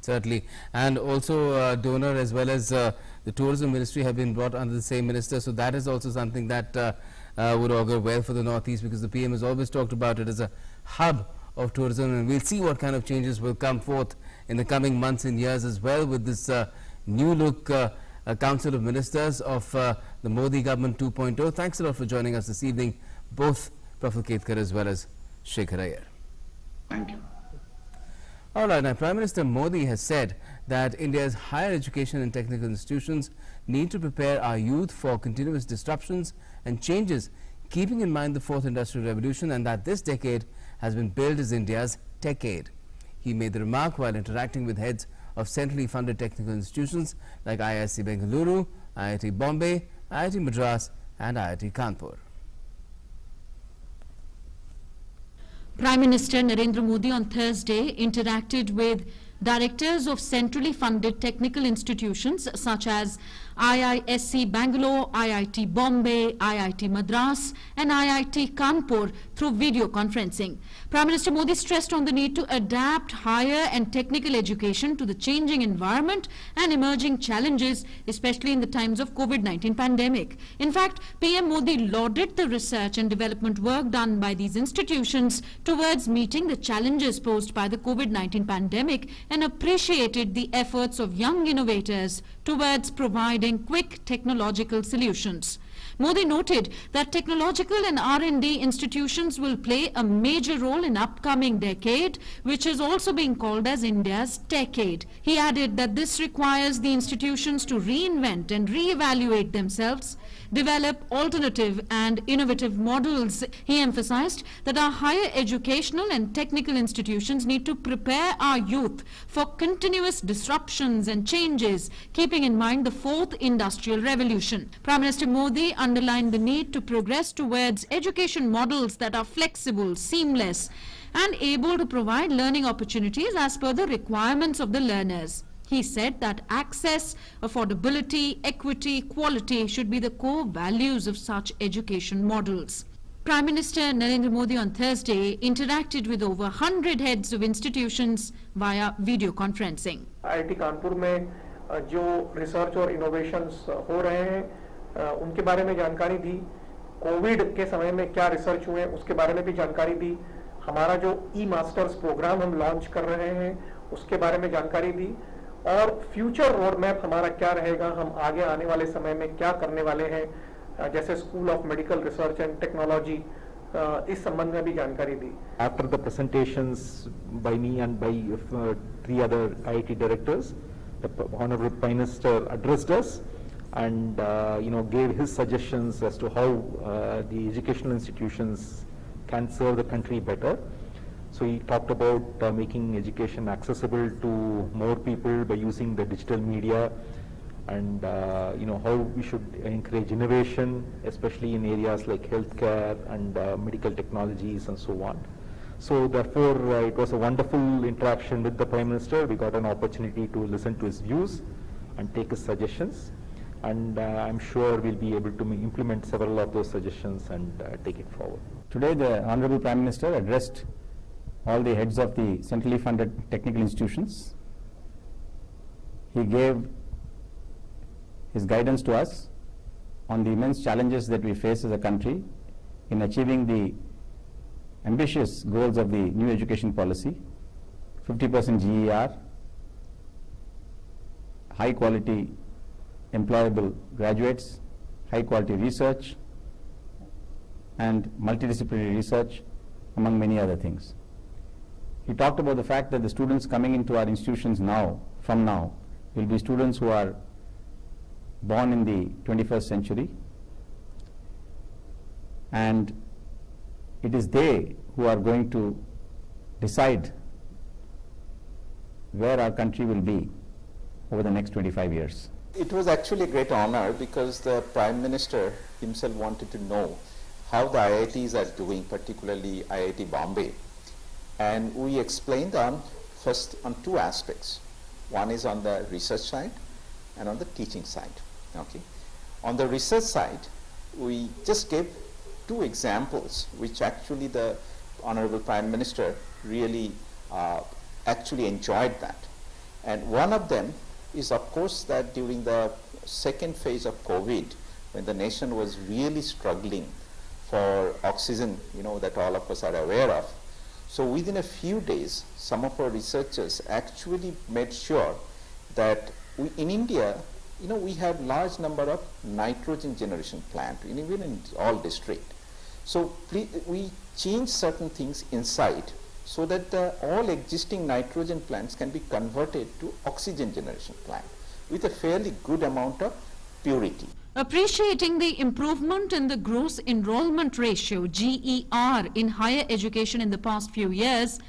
Certainly. And also donor as well as the tourism ministry have been brought under the same minister. So that is also something that would augur well for the Northeast, because the PM has always talked about it as a hub of tourism, and we'll see what kind of changes will come forth in the coming months and years as well with this new look Council of Ministers of the Modi Government 2.0. Thanks a lot for joining us this evening, both Praful Ketkar as well as Shekhar Iyer. Thank you. All right, now Prime Minister Modi has said that India's higher education and technical institutions need to prepare our youth for continuous disruptions and changes, keeping in mind the fourth industrial revolution, and that this decade has been billed as India's techade. He made the remark while interacting with heads of centrally funded technical institutions like IISc Bengaluru, IIT Bombay, IIT Madras and IIT Kanpur. Prime Minister Narendra Modi on Thursday interacted with directors of centrally funded technical institutions such as IISc Bangalore, IIT Bombay, IIT Madras and IIT Kanpur through video conferencing. Prime Minister Modi stressed on the need to adapt higher and technical education to the changing environment and emerging challenges, especially in the times of COVID-19 pandemic. In fact, PM Modi lauded the research and development work done by these institutions towards meeting the challenges posed by the COVID-19 pandemic and appreciated the efforts of young innovators towards providing quick technological solutions. Modi noted that technological and R&D institutions will play a major role in upcoming decade, which is also being called as India's techade. He added that this requires the institutions to reinvent and re-evaluate themselves, develop alternative and innovative models. He emphasized that our higher educational and technical institutions need to prepare our youth for continuous disruptions and changes, keeping in mind the fourth industrial revolution. Prime Minister Modi underlined the need to progress towards education models that are flexible, seamless, and able to provide learning opportunities as per the requirements of the learners. He said that access, affordability, equity, quality should be the core values of such education models. Prime Minister Narendra Modi on Thursday interacted with over 100 heads of institutions via video conferencing. IIT Kanpur में जो research और innovations हो रहे हैं उनके बारे में जानकारी दी, कोविड के समय में क्या रिसर्च हुए उसके बारे में भी जानकारी दी, हमारा जो ई-मास्टर्स प्रोग्राम हम लॉन्च कर रहे हैं उसके बारे में जानकारी दी और फ्यूचर रोड मैप हमारा क्या रहेगा, हम आगे आने वाले समय में क्या करने वाले हैं, जैसे school of medical research and technology, इस संबंध में भी जानकारी दी. After the presentations by me and by 3 other IIT directors, the Honorable Prime Minister addressed us and gave his suggestions as to how the educational institutions can serve the country better. So he talked about making education accessible to more people by using the digital media, and how we should encourage innovation, especially in areas like healthcare and medical technologies and so on. So therefore, it was a wonderful interaction with the Prime Minister. We got an opportunity to listen to his views and take his suggestions, and I'm sure we'll be able to implement several of those suggestions and take it forward. Today, the Honorable Prime Minister addressed all the heads of the centrally funded technical institutions. He gave his guidance to us on the immense challenges that we face as a country in achieving the ambitious goals of the new education policy, 50% GER, high quality employable graduates, high quality research and multidisciplinary research, among many other things. He talked about the fact that the students coming into our institutions from now, will be students who are born in the 21st century, and it is they who are going to decide where our country will be over the next 25 years. It was actually a great honor because the Prime Minister himself wanted to know how the IITs are doing, particularly IIT Bombay. And we explained first on 2 aspects. One is on the research side and on the teaching side. Okay. On the research side, we just gave 2 examples which actually the Honorable Prime Minister really actually enjoyed that. And one of them is of course that during the second phase of COVID, when the nation was really struggling for oxygen, that all of us are aware of. So within a few days, some of our researchers actually made sure that in India, we have large number of nitrogen generation plant, even in all district. So we change certain things inside so that all existing nitrogen plants can be converted to oxygen generation plant with a fairly good amount of purity. Appreciating the improvement in the gross enrollment ratio, GER, in higher education in the past few years,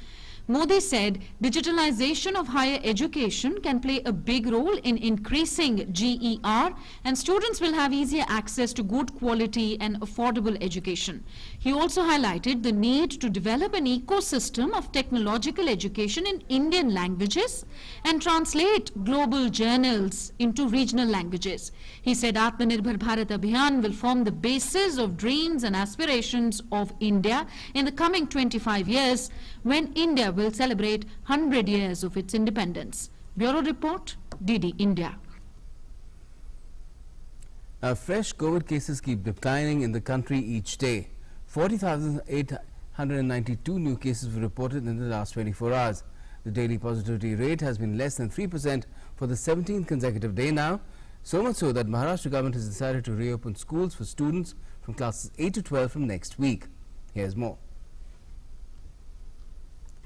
Modi said digitalization of higher education can play a big role in increasing GER, and students will have easier access to good quality and affordable education. He also highlighted the need to develop an ecosystem of technological education in Indian languages and translate global journals into regional languages. He said Atmanirbhar Bharat Abhiyan will form the basis of dreams and aspirations of India in the coming 25 years when India will celebrate 100 years of its independence. Bureau Report, DD India. Fresh COVID cases keep declining in the country each day. 40,892 new cases were reported in the last 24 hours. The daily positivity rate has been less than 3% for the 17th consecutive day now. So much so that Maharashtra government has decided to reopen schools for students from classes 8 to 12 from next week. Here's more.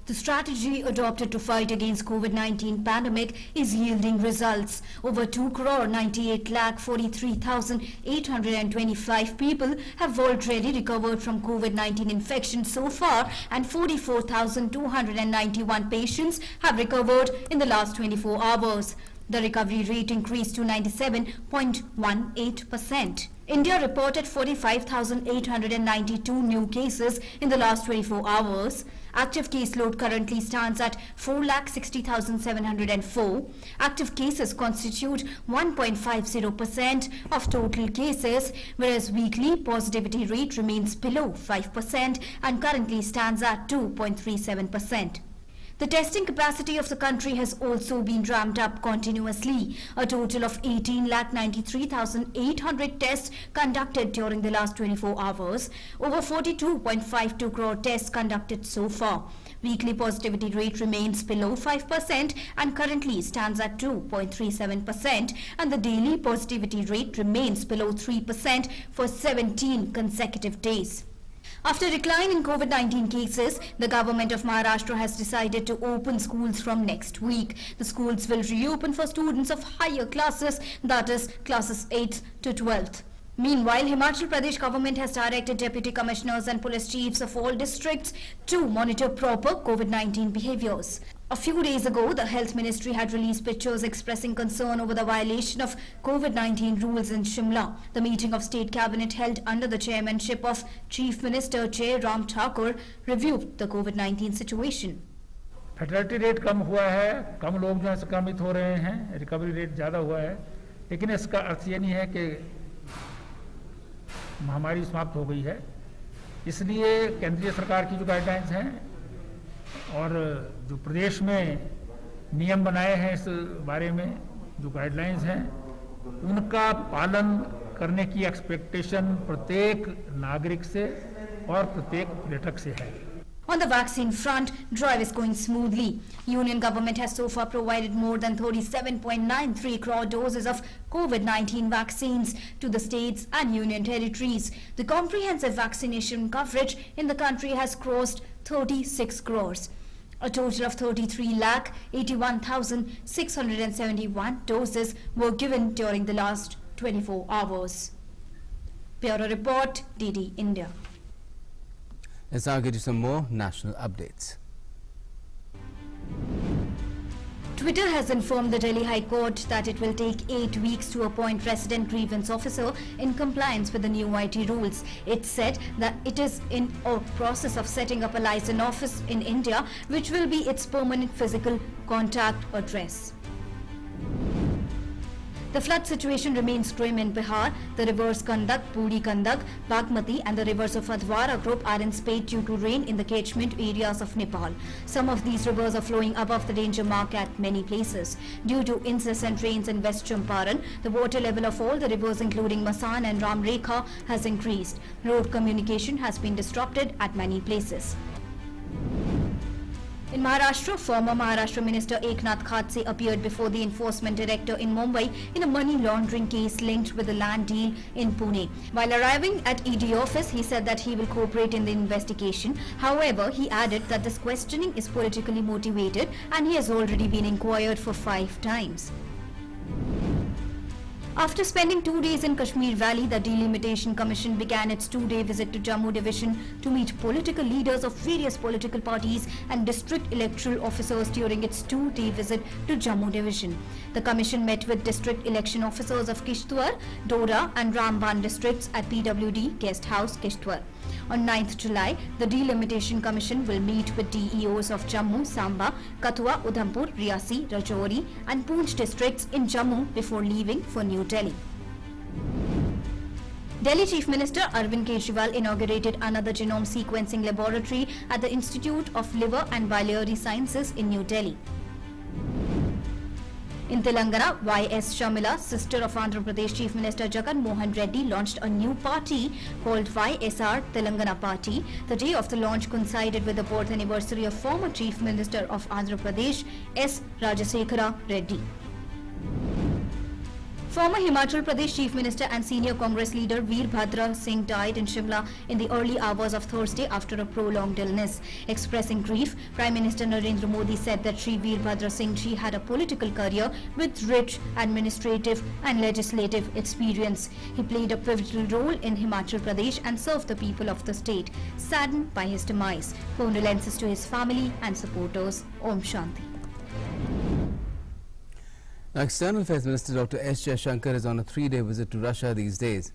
The strategy adopted to fight against COVID-19 pandemic is yielding results. Over 2,98,43,825 people have already recovered from COVID-19 infection so far, and 44,291 patients have recovered in the last 24 hours. The recovery rate increased to 97.18%. India reported 45,892 new cases in the last 24 hours. Active caseload currently stands at 4,60,704. Active cases constitute 1.50% of total cases, whereas weekly positivity rate remains below 5% and currently stands at 2.37%. The testing capacity of the country has also been ramped up continuously. A total of 18,93,800 tests conducted during the last 24 hours. Over 42.52 crore tests conducted so far. Weekly positivity rate remains below 5% and currently stands at 2.37%, and the daily positivity rate remains below 3% for 17 consecutive days. After a decline in COVID-19 cases, the government of Maharashtra has decided to open schools from next week. The schools will reopen for students of higher classes, that is, classes 8th to 12th. Meanwhile, Himachal Pradesh government has directed deputy commissioners and police chiefs of all districts to monitor proper COVID-19 behaviors. A few days ago, the Health Ministry had released pictures expressing concern over the violation of COVID-19 rules in Shimla. The meeting of State Cabinet held under the chairmanship of Chief Minister Jai Ram Thakur reviewed the COVID-19 situation. Fertility rate कम हुआ है, कम लोग जो है संक्रमित हो रहे हैं, रिकवरी रेट ज़्यादा हुआ है, लेकिन इसका अर्थ ये नहीं है कि महामारी समाप्त हो गई है। इसलिए केंद्रीय सरकार की जो गाइडलाइंस हैं और जो प्रदेश में नियम बनाए हैं इस बारे में जो गाइडलाइंस हैं, उनका पालन करने की एक्सपेक्टेशन प्रत्येक नागरिक से और प्रत्येक पर्यटक से है। On the vaccine front, drive is going smoothly. Union government has so far provided more than 37.93 crore doses of COVID-19 vaccines to the states and union territories. The comprehensive vaccination coverage in the country has crossed 36 crores. A total of 33,81,671 doses were given during the last 24 hours. Bureau Report, DD India. Let's now get you some more national updates. Twitter has informed the Delhi High Court that it will take 8 weeks to appoint resident grievance officer in compliance with the new IT rules. It said that it is in a process of setting up a liaison office in India, which will be its permanent physical contact address. The flood situation remains grim in Bihar. The rivers Gandak, Buri Gandak, Bagmati and the rivers of Adhwara group are in spate due to rain in the catchment areas of Nepal. Some of these rivers are flowing above the danger mark at many places. Due to incessant rains in West Champaran, the water level of all the rivers including Masan and Ramrekha has increased. Road communication has been disrupted at many places. In Maharashtra, former Maharashtra Minister Eknath Khadse appeared before the Enforcement Director in Mumbai in a money laundering case linked with a land deal in Pune. While arriving at ED office, he said that he will cooperate in the investigation. However, he added that this questioning is politically motivated and he has already been inquired for 5 times. After spending 2 days in Kashmir Valley, the Delimitation Commission began its 2-day visit to Jammu Division to meet political leaders of various political parties and district electoral officers during its 2-day visit to Jammu Division. The commission met with district election officers of Kishtwar, Dora and Ramban districts at PWD Guest House, Kishtwar. On 9th July, the Delimitation Commission will meet with DEOs of Jammu, Samba, Kathua, Udhampur, Riyasi, Rajouri and Poonch districts in Jammu before leaving for New Delhi. Delhi Chief Minister Arvind Kejriwal inaugurated another genome sequencing laboratory at the Institute of Liver and Biliary Sciences in New Delhi. In Telangana, Y.S. Shamila, sister of Andhra Pradesh Chief Minister Jagan Mohan Reddy, launched a new party called YSR Telangana Party. The day of the launch coincided with the birth anniversary of former Chief Minister of Andhra Pradesh, S. Rajasekhara Reddy. Former Himachal Pradesh Chief Minister and senior Congress leader Veerbhadra Singh died in Shimla in the early hours of Thursday after a prolonged illness. Expressing grief, Prime Minister Narendra Modi said that Shri Veerbhadra Singh Ji had a political career with rich administrative and legislative experience. He played a pivotal role in Himachal Pradesh and served the people of the state. Saddened by his demise, condolences to his family and supporters. Om Shanti. Now, External Affairs Minister Dr. S. Jaishankar is on a 3-day visit to Russia these days.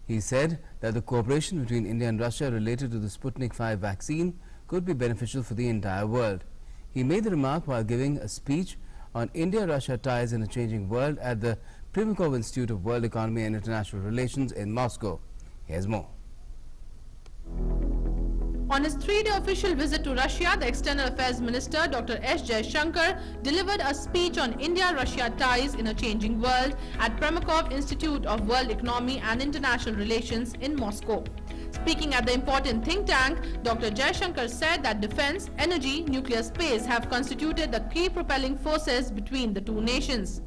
He said that the cooperation between India and Russia related to the Sputnik V vaccine could be beneficial for the entire world. He made the remark while giving a speech on India-Russia ties in a changing world at the Primakov Institute of World Economy and International Relations in Moscow. Here's more. On his 3-day official visit to Russia, the External Affairs Minister Dr. S. Jaishankar delivered a speech on India-Russia ties in a changing world at Primakov Institute of World Economy and International Relations in Moscow. Speaking at the important think tank, Dr. Jaishankar said that defense, energy, nuclear space have constituted the key propelling forces between the two nations.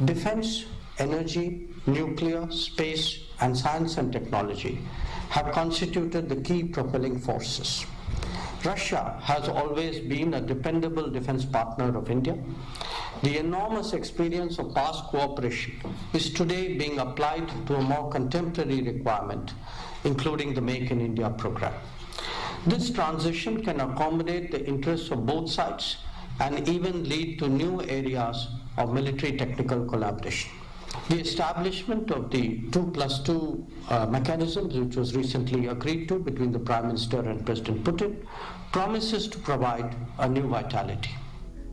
Defense, energy, nuclear, space, and science and technology have constituted the key propelling forces. Russia has always been a dependable defense partner of India. The enormous experience of past cooperation is today being applied to a more contemporary requirement, including the Make in India program. This transition can accommodate the interests of both sides and even lead to new areas of military technical collaboration. The establishment of the 2+2 mechanisms, which was recently agreed to between the Prime Minister and President Putin, promises to provide a new vitality.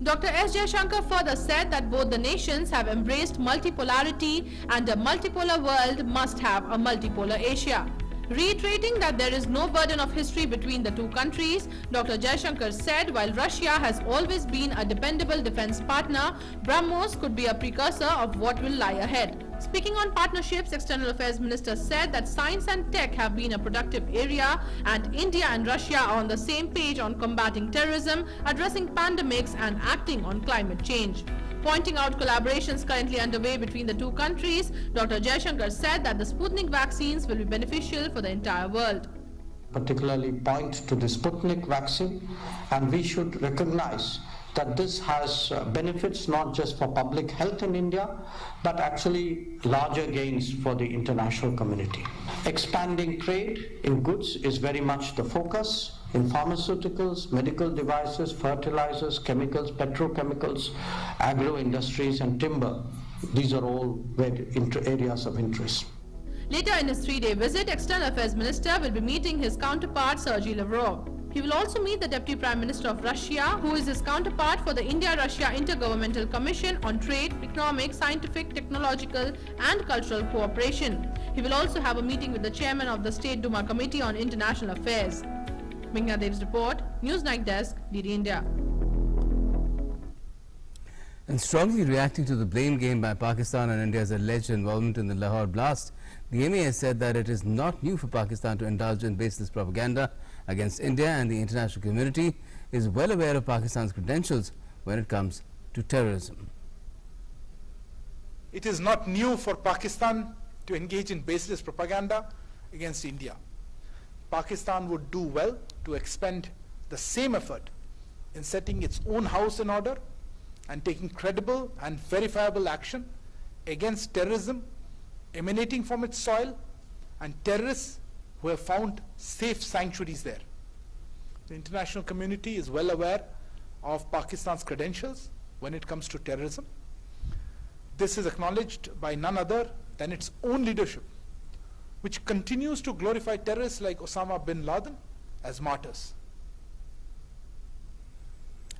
Dr. S. Jaishankar further said that both the nations have embraced multipolarity and a multipolar world must have a multipolar Asia. Reiterating that there is no burden of history between the two countries, Dr. Jaishankar said while Russia has always been a dependable defense partner, BrahMos could be a precursor of what will lie ahead. Speaking on partnerships, External Affairs Minister said that science and tech have been a productive area and India and Russia are on the same page on combating terrorism, addressing pandemics and acting on climate change. Pointing out collaborations currently underway between the two countries, Dr. Jaishankar said that the Sputnik vaccines will be beneficial for the entire world. Particularly point to the Sputnik vaccine, and we should recognize that this has benefits not just for public health in India, but actually larger gains for the international community. Expanding trade in goods is very much the focus. In pharmaceuticals, medical devices, fertilizers, chemicals, petrochemicals, agro industries and timber. These are all areas of interest. Later in his 3-day visit, External Affairs Minister will be meeting his counterpart Sergei Lavrov. He will also meet the Deputy Prime Minister of Russia, who is his counterpart for the India-Russia Intergovernmental Commission on Trade, Economic, Scientific, Technological and Cultural Cooperation. He will also have a meeting with the Chairman of the State Duma Committee on International Affairs. Meghna Dev's report, News Night Desk, DD India. And strongly reacting to the blame game by Pakistan and India's alleged involvement in the Lahore blast, the MAS said that it is not new for Pakistan to indulge in baseless propaganda against India, and the international community is well aware of Pakistan's credentials when it comes to terrorism. It is not new for Pakistan to engage in baseless propaganda against India. Pakistan would do well to expend the same effort in setting its own house in order and taking credible and verifiable action against terrorism emanating from its soil and terrorists who have found safe sanctuaries there. The international community is well aware of Pakistan's credentials when it comes to terrorism. This is acknowledged by none other than its own leadership, which continues to glorify terrorists like Osama bin Laden as martyrs.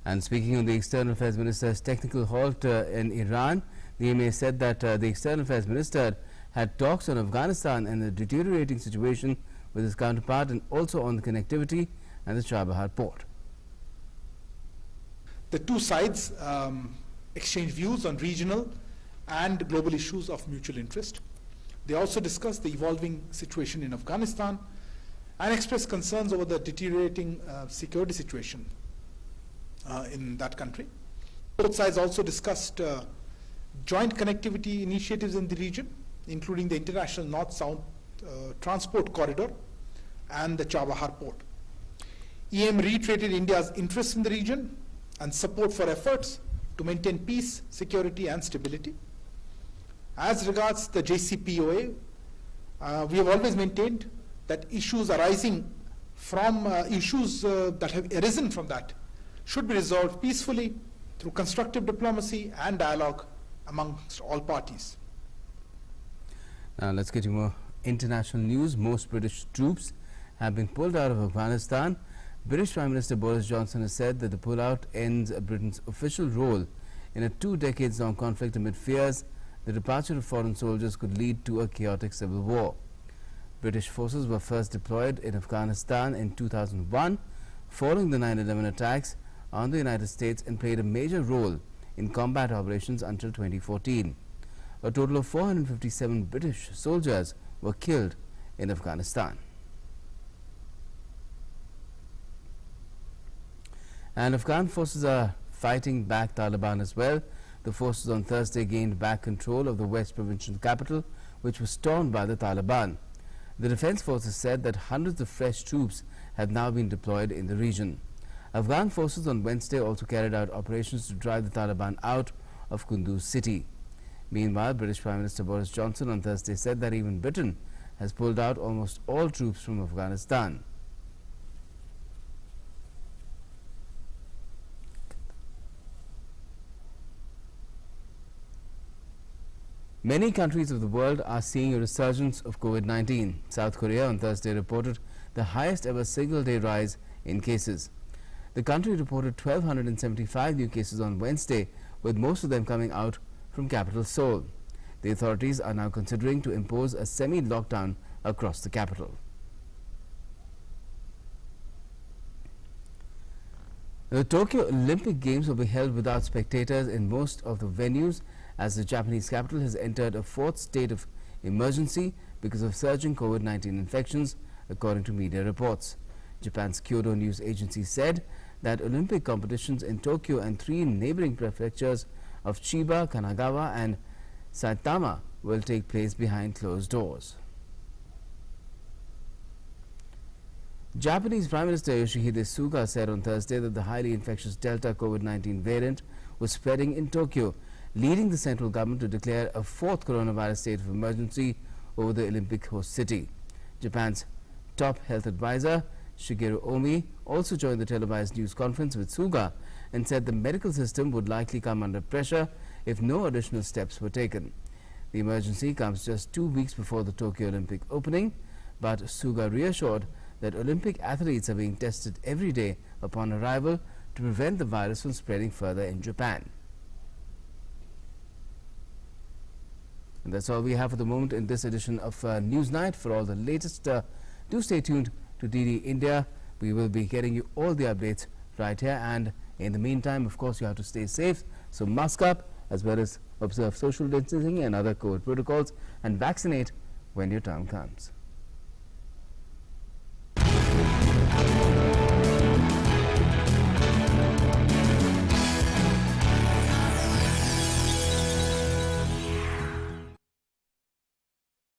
And speaking on the External Affairs Minister's technical halt in Iran, the MA said that the External Affairs Minister had talks on Afghanistan and the deteriorating situation with his counterpart, and also on the connectivity and the Chabahar port. The two sides exchanged views on regional and global issues of mutual interest. They also discussed the evolving situation in Afghanistan and expressed concerns over the deteriorating security situation in that country. Both sides also discussed joint connectivity initiatives in the region, including the International North-South Transport Corridor and the Chabahar port. EM reiterated India's interest in the region and support for efforts to maintain peace, security and stability. As regards the JCPOA, we have always maintained that issues arising from issues that have arisen from that should be resolved peacefully through constructive diplomacy and dialogue amongst all parties. Now let's get you more international news, most British troops have been pulled out of Afghanistan. British Prime Minister Boris Johnson has said that the pullout ends Britain's official role in a 2 decades-long conflict amid fears the departure of foreign soldiers could lead to a chaotic civil war. British forces were first deployed in Afghanistan in 2001 following the 9/11 attacks on the United States and played a major role in combat operations until 2014. A total of 457 British soldiers were killed in Afghanistan. And Afghan forces are fighting back Taliban as well. The forces on Thursday gained back control of the West provincial capital, which was stormed by the Taliban. The defense forces said that hundreds of fresh troops have now been deployed in the region. Afghan forces on Wednesday also carried out operations to drive the Taliban out of Kunduz city. Meanwhile, British Prime Minister Boris Johnson on Thursday said that even Britain has pulled out almost all troops from Afghanistan. Many countries of the world are seeing a resurgence of COVID-19. South Korea on Thursday reported the highest ever single-day rise in cases. The country reported 1,275 new cases on Wednesday, with most of them coming out from capital Seoul. The authorities are now considering to impose a semi-lockdown across the capital. The Tokyo Olympic Games will be held without spectators in most of the venues as the Japanese capital has entered a 4th state of emergency because of surging COVID-19 infections, according to media reports. Japan's Kyodo News Agency said that Olympic competitions in Tokyo and 3 neighboring prefectures of Chiba, Kanagawa and Saitama will take place behind closed doors. Japanese Prime Minister Yoshihide Suga said on Thursday that the highly infectious Delta COVID-19 variant was spreading in Tokyo, leading the central government to declare a 4th coronavirus state of emergency over the Olympic host city. Japan's top health advisor, Shigeru Omi, also joined the televised news conference with Suga and said the medical system would likely come under pressure if no additional steps were taken. The emergency comes just 2 weeks before the Tokyo Olympic opening, but Suga reassured that Olympic athletes are being tested every day upon arrival to prevent the virus from spreading further in Japan. And that's all we have for the moment in this edition of Newsnight. For all the latest, do stay tuned to DD India. We will be getting you all the updates right here, and in the meantime, of course, you have to stay safe, so mask up as well as observe social distancing and other COVID protocols, and vaccinate when your time comes.